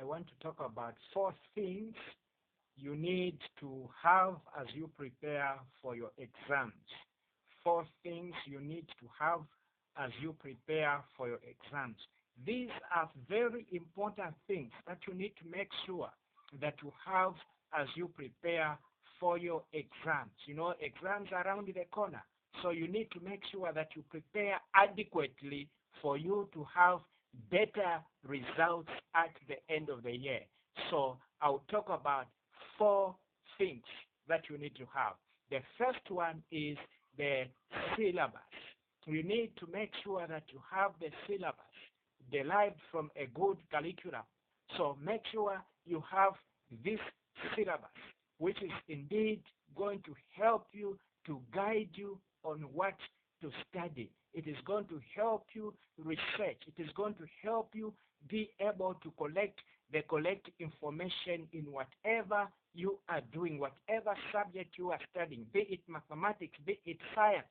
I want to talk about 4 things you need to have as you prepare for your exams. 4 things you need to have as you prepare for your exams. These are very important things that you need to make sure that you have as you prepare for your exams. You know, exams are around the corner. So you need to make sure that you prepare adequately for you to have better results at the end of the year. So I'll talk about 4 things that you need to have. The first one is the syllabus. You need to make sure that you have the syllabus derived from a good curriculum. So make sure you have this syllabus, which is indeed going to help you, to guide you on what to study. It is going to help you research. It is going to help you be able to collect the correct information in whatever you are doing, whatever subject you are studying, be it mathematics, be it science.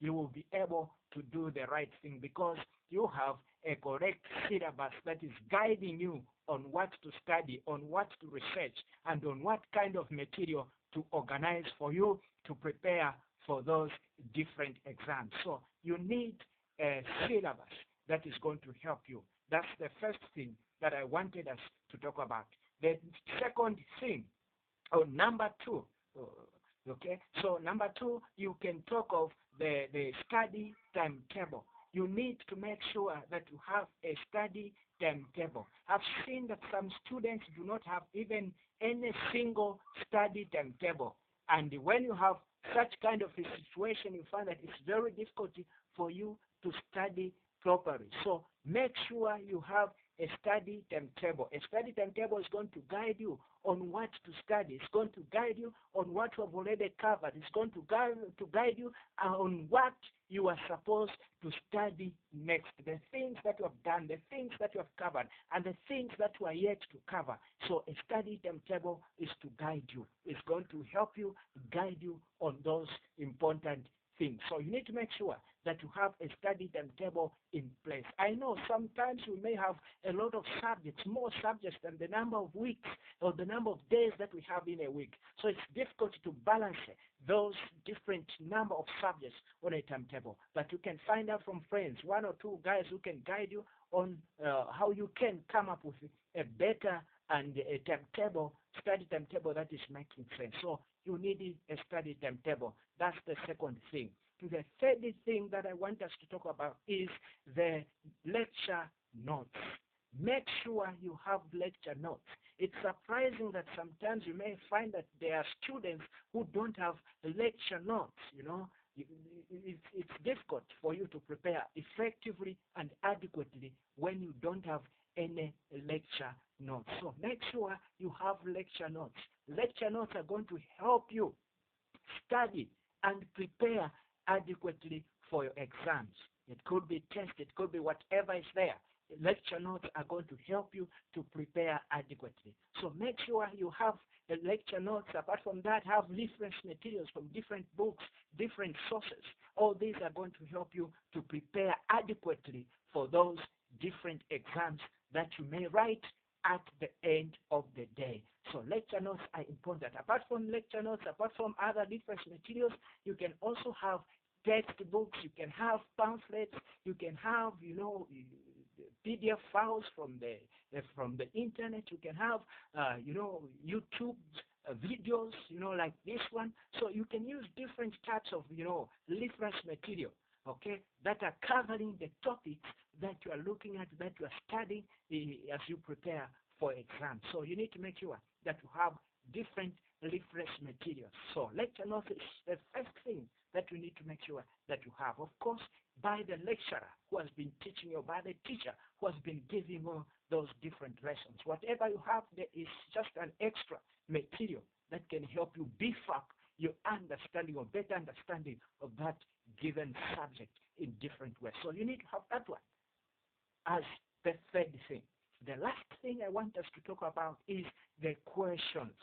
You will be able to do the right thing because you have a correct syllabus that is guiding you on what to study, on what to research, and on what kind of material to organize for you to prepare for those different exams. So you need a syllabus that is going to help you. That's the first thing that I wanted us to talk about. The second thing, or number 2, okay? So number 2, you can talk of the study timetable. You need to make sure that you have a study timetable. I've seen that some students do not have even any single study timetable. And when you have such kind of a situation, you find that it's very difficult for you to study properly. So make sure you have a study timetable. A study timetable is going to guide you on what to study. It's going to guide you on what you have already covered. It's going to guide you on what you are supposed to study next. The things that you have done, the things that you have covered, and the things that you are yet to cover. So a study timetable is to guide you. It's going to help you, guide you on those important things. So you need to make sure that you have a study timetable in place. I know sometimes you may have a lot of subjects, more subjects than the number of weeks or the number of days that we have in a week. So it's difficult to balance those different number of subjects on a timetable. But you can find out from friends, 1 or 2 guys who can guide you on how you can come up with a better and a timetable, study timetable that is making sense. So you need a study timetable. That's the second thing. The third thing that I want us to talk about is the lecture notes. Make sure you have lecture notes. It's surprising that sometimes you may find that there are students who don't have lecture notes, you know. It's difficult for you to prepare effectively and adequately when you don't have any lecture notes. So make sure you have lecture notes. Lecture notes are going to help you study and prepare adequately for your exams. It could be test, it could be whatever is there. Lecture notes are going to help you to prepare adequately. So make sure you have the lecture notes. Apart from that, have reference materials from different books, different sources. All these are going to help you to prepare adequately for those different exams that you may write at the end of the day. So lecture notes are important. Apart from lecture notes, apart from other reference materials, you can also have textbooks, you can have pamphlets, you can have, you know, PDF files from the internet, you can have, you know, YouTube videos, you know, like this one. So you can use different types of, you know, reference material, okay, that are covering the topics that you are looking at, that you are studying as you prepare for exams. So you need to make sure that you have different reference materials. So lecture notes is the first thing that you need to make sure that you have. Of course, by the lecturer who has been teaching you, by the teacher who has been giving you those different lessons. Whatever you have there is just an extra material that can help you beef up your understanding or better understanding of that given subject in different ways. So you need to have that one as the third thing. The last thing I want us to talk about is the questions.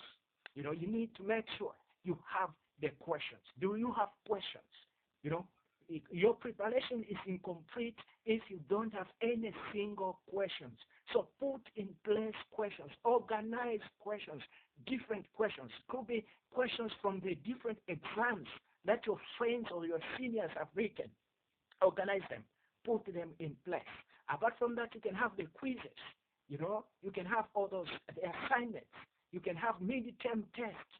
You know, you need to make sure you have the questions. Do you have questions? You know, your preparation is incomplete if you don't have any single questions. So put in place questions, organize questions, different questions. Could be questions from the different exams that your friends or your seniors have written. Organize them, put them in place. Apart from that, you can have the quizzes. You can have all those the assignments. You can have midterm tests,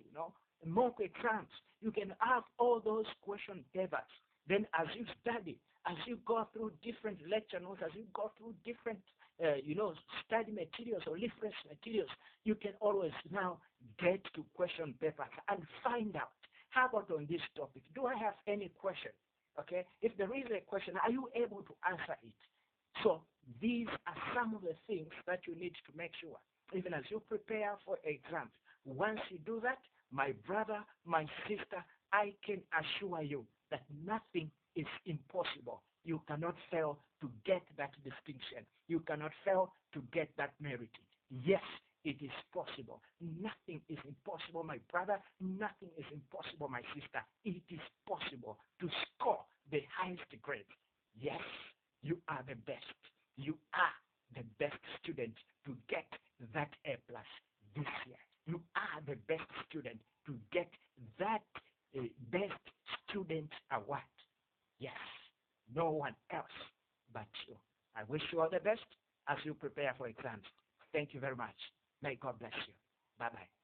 mock exams. You can have all those question papers. Then as you study, as you go through different lecture notes, as you go through different, study materials or reference materials, you can always now get to question papers and find out, how about on this topic? Do I have any question? Okay? If there is a question, are you able to answer it? So these are some of the things that you need to make sure, even as you prepare for exams. Once you do that, my brother, my sister, I can assure you that nothing is impossible. You cannot fail to get that distinction. You cannot fail to get that merit. Yes, it is possible. Nothing is impossible, my brother. Nothing is impossible, my sister. It is possible to score the highest grade. Yes, you are the best. You are the best student to get that A+ this year. You are the best student to get that best student award. Yes, no one else but you. I wish you all the best as you prepare for exams. Thank you very much. May God bless you. Bye-bye.